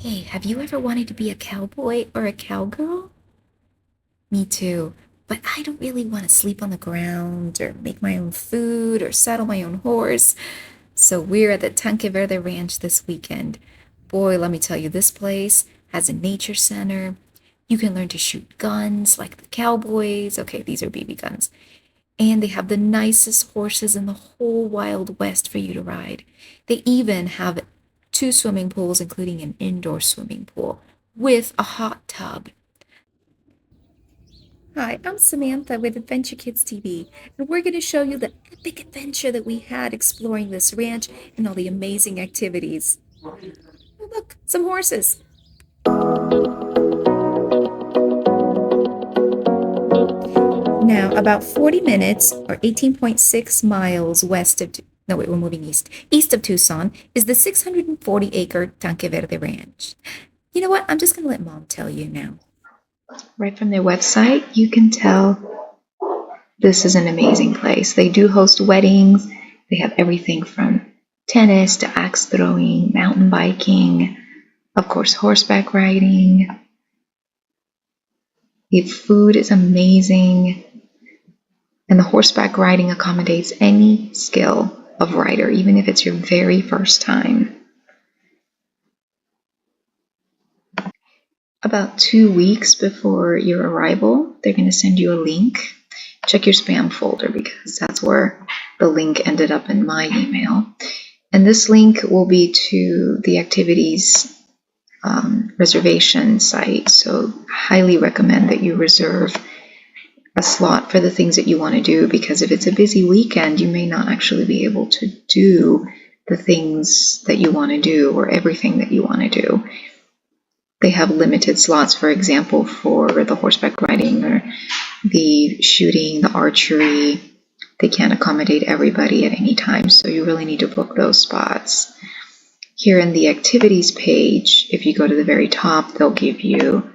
Hey, have you ever wanted to be a cowboy or a cowgirl? Me too, but I don't really want to sleep on the ground or make my own food or saddle my own horse. So we're at the Tanque Verde Ranch this weekend. Boy, let me tell you, this place has a nature center. You can learn to shoot guns like the cowboys. Okay, these are BB guns. And they have the nicest horses in the whole Wild West for you to ride. They even have two swimming pools, including an indoor swimming pool with a hot tub. Hi, I'm Samantha with Adventure Kids TV, and we're going to show you the epic adventure that we had exploring this ranch and all the amazing activities. Oh, look, some horses. Now, about 40 minutes or 18.6 miles west of, no, wait, we're moving east of Tucson is the 640-acre Tanque Verde Ranch. You know what? I'm just going to let Mom tell you now. Right from their website, you can tell this is an amazing place. They do host weddings. They have everything from tennis to axe throwing, mountain biking, of course, horseback riding. The food is amazing, and the horseback riding accommodates any skill of rider, even if it's your very first time. About 2 weeks before your arrival, they're going to send you a link. Check your spam folder because that's where the link ended up in my email. And this link will be to the activities reservation site. So highly recommend that you reserve a slot for the things that you want to do, because if it's a busy weekend, you may not actually be able to do the things that you want to do or everything that you want to do. They have limited slots, for example, for the horseback riding or the shooting, the archery. They can't accommodate everybody at any time, so you really need to book those spots. Here in the activities page, if you go to the very top, they'll give you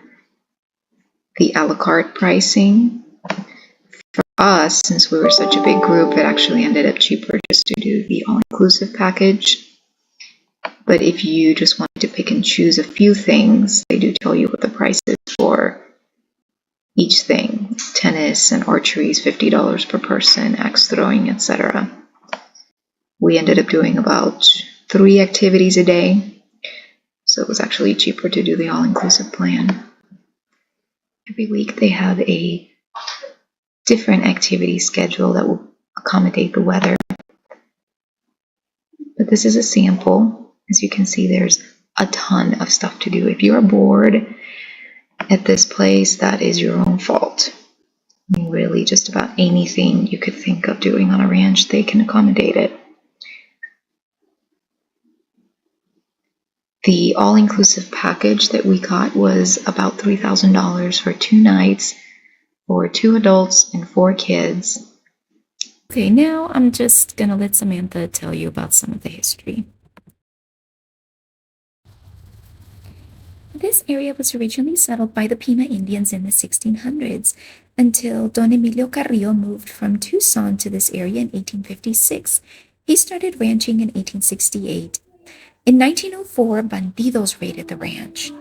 the a la carte pricing. For us, since we were such a big group, it actually ended up cheaper just to do the all-inclusive package. But if you just wanted to pick and choose a few things, they do tell you what the price is for each thing. Tennis and archery is $50 per person, axe throwing, etc. We ended up doing about 3 activities a day, so it was actually cheaper to do the all-inclusive plan. Every week they have a different activity schedule that will accommodate the weather. But this is a sample. As you can see, there's a ton of stuff to do. If you're bored at this place, that is your own fault. I mean, really, just about anything you could think of doing on a ranch, they can accommodate it. The all-inclusive package that we got was about $3,000 for 2 nights for 2 adults and 4 kids. Okay, now I'm just going to let Samantha tell you about some of the history. This area was originally settled by the Pima Indians in the 1600s until Don Emilio Carrillo moved from Tucson to this area in 1856. He started ranching in 1868. In 1904, bandidos raided the ranch.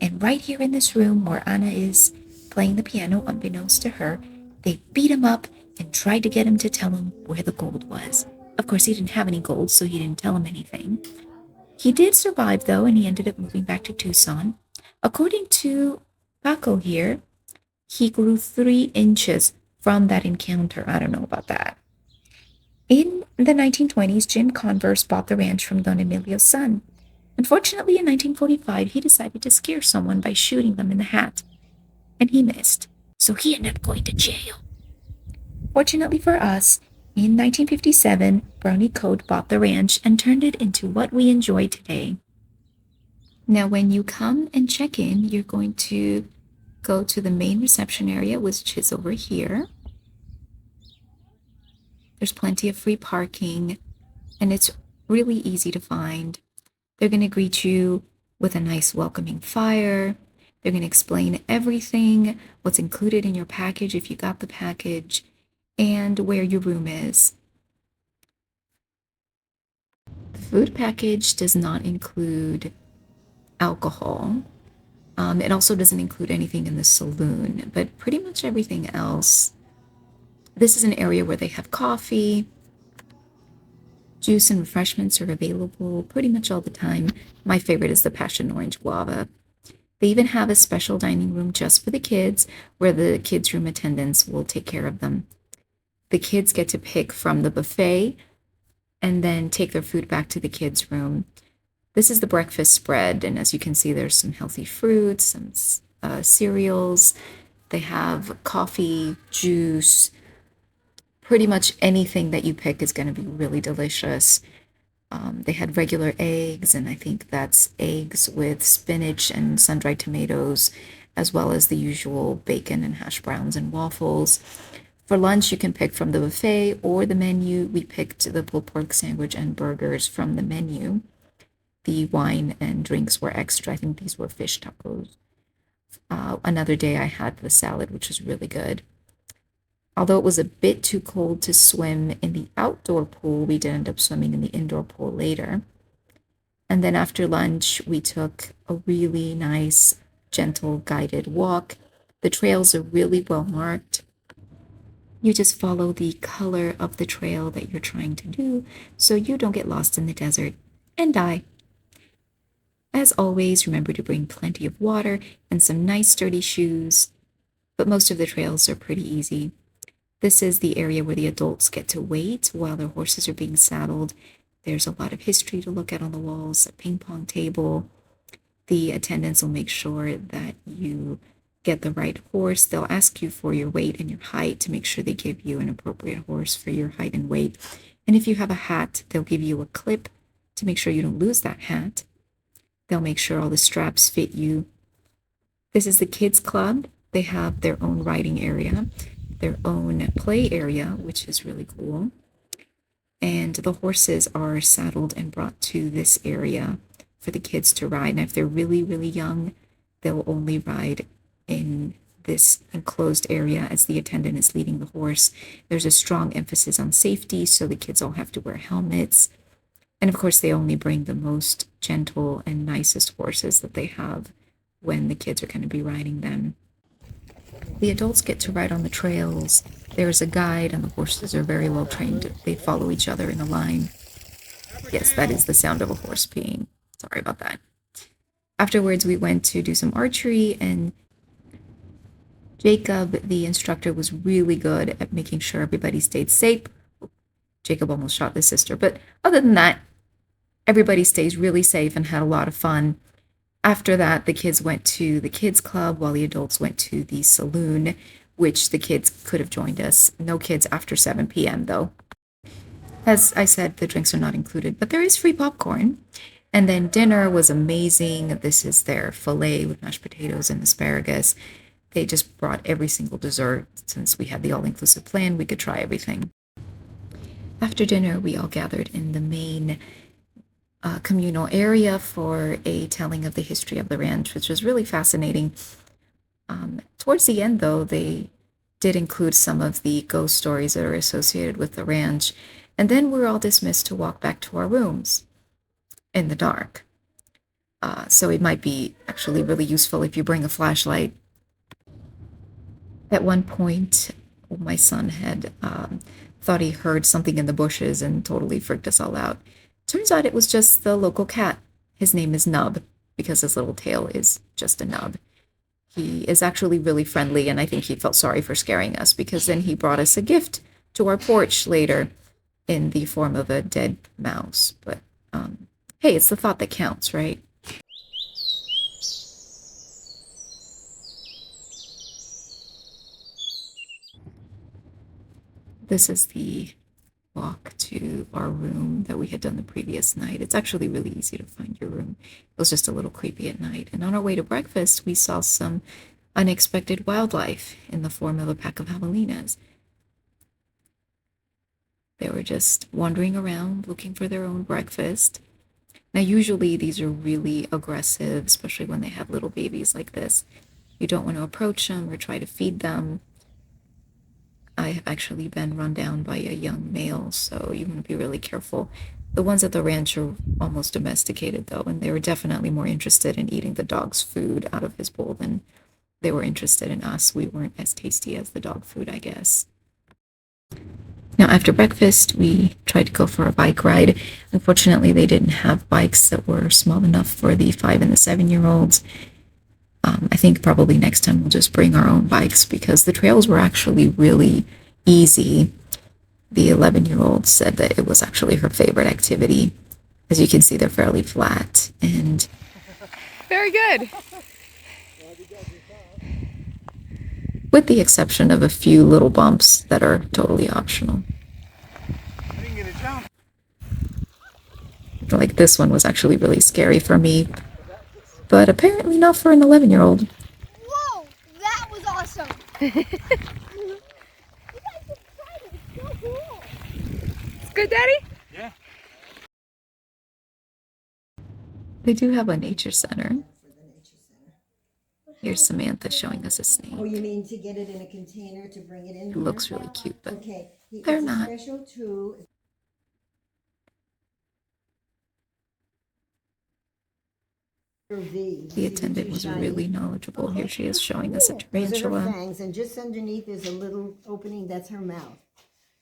And right here in this room where Anna is playing the piano, unbeknownst to her, they beat him up and tried to get him to tell him where the gold was. Of course, he didn't have any gold, so he didn't tell him anything. He did survive, though, and he ended up moving back to Tucson. According to Paco here, he grew 3 inches from that encounter. I don't know about that. In the 1920s, Jim Converse bought the ranch from Don Emilio's son. Unfortunately, in 1945, he decided to scare someone by shooting them in the hat, and he missed, so he ended up going to jail. Fortunately for us, in 1957, Brownie Code bought the ranch and turned it into what we enjoy today. Now, when you come and check in, you're going to go to the main reception area, which is over here. There's plenty of free parking, and it's really easy to find. They're going to greet you with a nice welcoming fire. They're going to explain everything, what's included in your package if you got the package, and where your room is. The food package does not include alcohol. It also doesn't include anything in the saloon, but pretty much everything else. This is an area where they have coffee, juice, and refreshments are available pretty much all the time. My favorite is the passion orange guava. They even have a special dining room just for the kids where the kids' room attendants will take care of them. The kids get to pick from the buffet and then take their food back to the kids' room. This is the breakfast spread, and as you can see, there's some healthy fruits, some cereals. They have coffee, juice. Pretty much anything that you pick is going to be really delicious. They had regular eggs, and I think that's eggs with spinach and sun-dried tomatoes, as well as the usual bacon and hash browns and waffles. For lunch, you can pick from the buffet or the menu. We picked the pulled pork sandwich and burgers from the menu. The wine and drinks were extra. I think these were fish tacos. Another day, I had the salad, which was really good. Although it was a bit too cold to swim in the outdoor pool, we did end up swimming in the indoor pool later. And then after lunch, we took a really nice, gentle, guided walk. The trails are really well marked. You just follow the color of the trail that you're trying to do so you don't get lost in the desert and die. As always, remember to bring plenty of water and some nice sturdy shoes, but most of the trails are pretty easy. This is the area where the adults get to wait while their horses are being saddled. There's a lot of history to look at on the walls, a ping pong table. The attendants will make sure that you get the right horse. They'll ask you for your weight and your height to make sure they give you an appropriate horse for your height and weight. And if you have a hat, they'll give you a clip to make sure you don't lose that hat. They'll make sure all the straps fit you. This is the kids club. They have their own riding area, their own play area, which is really cool. And the horses are saddled and brought to this area for the kids to ride. And if they're really, really young, they'll only ride in this enclosed area as the attendant is leading the horse. There's a strong emphasis on safety, so the kids all have to wear helmets. And of course, they only bring the most gentle and nicest horses that they have when the kids are going to be riding them. The adults get to ride on the trails. There's a guide, and the horses are very well trained. They follow each other in a line. Yes, that is the sound of a horse peeing. Sorry about that. Afterwards, we went to do some archery, and Jacob, the instructor, was really good at making sure everybody stayed safe. Jacob almost shot his sister, but other than that, everybody stays really safe and had a lot of fun. After that, the kids went to the kids club while the adults went to the saloon, which the kids could have joined us. No kids after 7 p.m. though. As I said, the drinks are not included, but there is free popcorn. And then dinner was amazing. This is their filet with mashed potatoes and asparagus. They just brought every single dessert. Since we had the all-inclusive plan, we could try everything. After dinner, we all gathered in the main communal area for a telling of the history of the ranch, which was really fascinating. Towards the end, though, they did include some of the ghost stories that are associated with the ranch, and then we're all dismissed to walk back to our rooms in the dark. So it might be actually really useful if you bring a flashlight. At one point, my son had thought he heard something in the bushes and totally freaked us all out. Turns out it was just the local cat. His name is Nub, because his little tail is just a nub. He is actually really friendly, and I think he felt sorry for scaring us, because then he brought us a gift to our porch later in the form of a dead mouse. But hey, it's the thought that counts, right? This is the walk to our room that we had done the previous night. It's actually really easy to find your room. It was just a little creepy at night. And on our way to breakfast, we saw some unexpected wildlife in the form of a pack of javelinas. They were just wandering around looking for their own breakfast. Now, usually these are really aggressive, especially when they have little babies like this. You don't want to approach them or try to feed them. I have actually been run down by a young male, so you want to be really careful. The ones at the ranch are almost domesticated, though, and they were definitely more interested in eating the dog's food out of his bowl than they were interested in us. We weren't as tasty as the dog food, I guess. Now, after breakfast, we tried to go for a bike ride. Unfortunately, they didn't have bikes that were small enough for the 5 and the 7-year-olds. I think probably next time we'll just bring our own bikes because the trails were actually really easy. The 11-year-old said that it was actually her favorite activity. As you can see, they're fairly flat and very good. With the exception of a few little bumps that are totally optional. Like this one was actually really scary for me, but apparently not for an 11-year-old. Whoa, that was awesome. You guys just tried it. It's so cool. It's good, Daddy? Yeah. They do have a nature center. Here's Samantha showing us a snake. Oh, you mean to get it in a container to bring it in? It looks really cute, but okay. they're It's a not. special too. The attendant was really knowledgeable. Here she is showing us a Those are her tarantula. fangs, and just underneath there's a little opening. That's her mouth.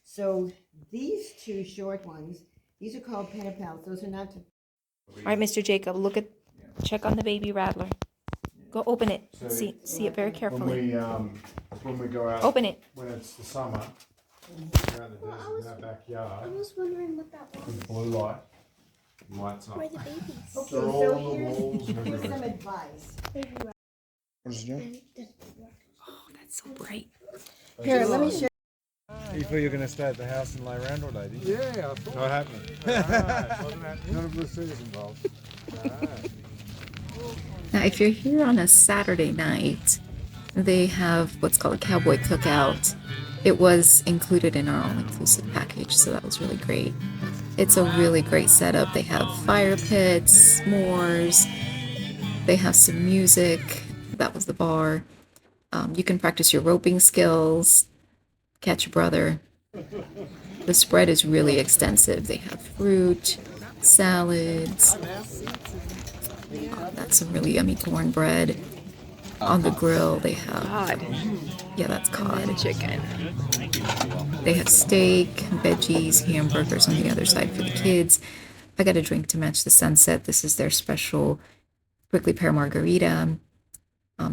So these two short ones, these are called pedipalps. Those are not. All right, Mr. Jacob, check on the baby rattler. Go open it. See it very carefully. When we go out, Open it. when it's the summer, we're out in the desert in our backyard, was wondering what that was. with blue light, lights up. Where the babies? Okay, They're all so on the walls and here's some everywhere. advice. What is it? That's so bright. Here, let me show. You thought you were going to stay at the house and lay around all day, did you? Yeah, I thought. Not happening. Wasn't happening. None of the cities involved. Now, if you're here on a Saturday night, they have what's called a cowboy cookout. It was included in our all-inclusive package, so that was really great. It's a really great setup. They have fire pits, s'mores, they have some music. That was the bar. You can practice your roping skills, catch your brother. The spread is really extensive. They have fruit, salads. That's some really yummy cornbread. On the grill, they have God. Yeah, that's cod. Chicken. They have steak, veggies, hamburgers on the other side for the kids. I got a drink to match the sunset. This is their special prickly pear margarita.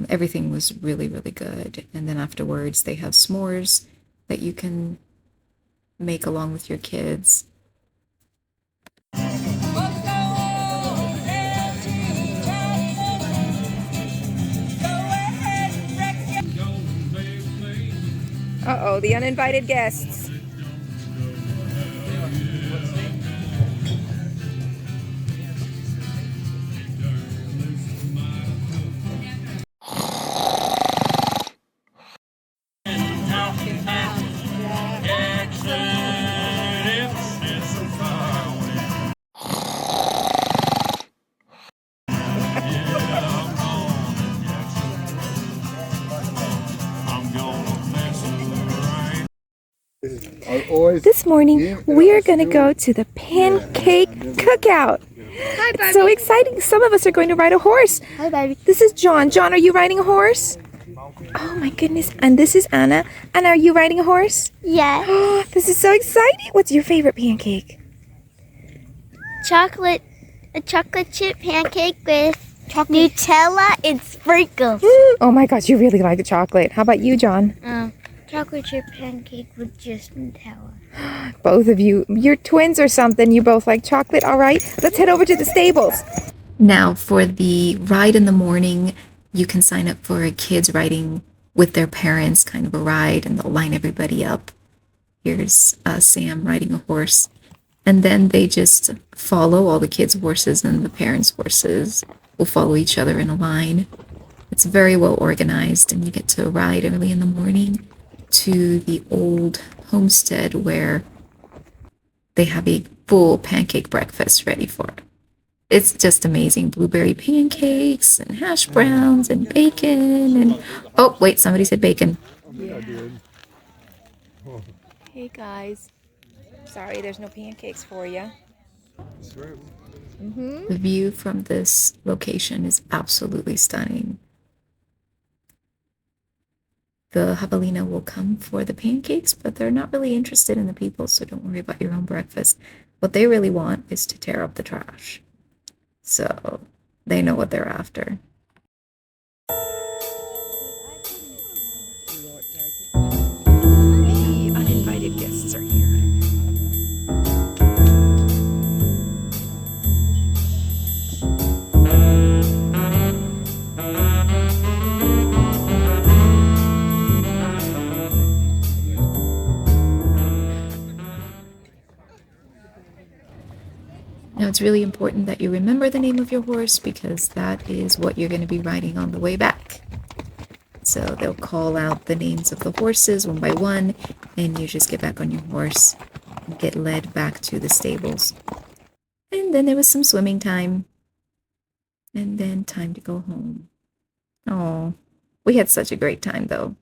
Everything was really, really good. And then afterwards, they have s'mores that you can make along with your kids. Uh-oh, the uninvited guests. This morning, we are going to go to the pancake cookout. Hi, It's so exciting. Some of us are going to ride a horse. Hi, baby. This is John. John, are you riding a horse? Oh my goodness. And this is Anna. Anna, are you riding a horse? Yeah. This is so exciting. What's your favorite pancake? A chocolate chip pancake with Nutella and sprinkles. Oh my gosh, you really like chocolate. How about you, John? Chocolate chip pancake with just Nutella. Both of you. You're twins or something. You both like chocolate. All right. Let's head over to the stables. Now, for the ride in the morning, you can sign up for a kids riding with their parents, kind of a ride, and they'll line everybody up. Here's Sam riding a horse. And then they just follow all the kids' horses, and the parents' horses will follow each other in a line. It's very well organized, and you get to ride early in the morning to the old homestead where they have a full pancake breakfast ready for it. It's just amazing. Blueberry pancakes and hash browns and bacon and... Oh, wait, somebody said bacon. Hey guys. Sorry, there's no pancakes for you. The view from this location is absolutely stunning. The jabalina will come for the pancakes, but they're not really interested in the people, so don't worry about your own breakfast. What they really want is to tear up the trash. So they know what they're after. The uninvited guests are here. Now, it's really important that you remember the name of your horse because that is what you're going to be riding on the way back. So they'll call out the names of the horses one by one, and you just get back on your horse and get led back to the stables. And then there was some swimming time, and then time to go home. Oh, we had such a great time though.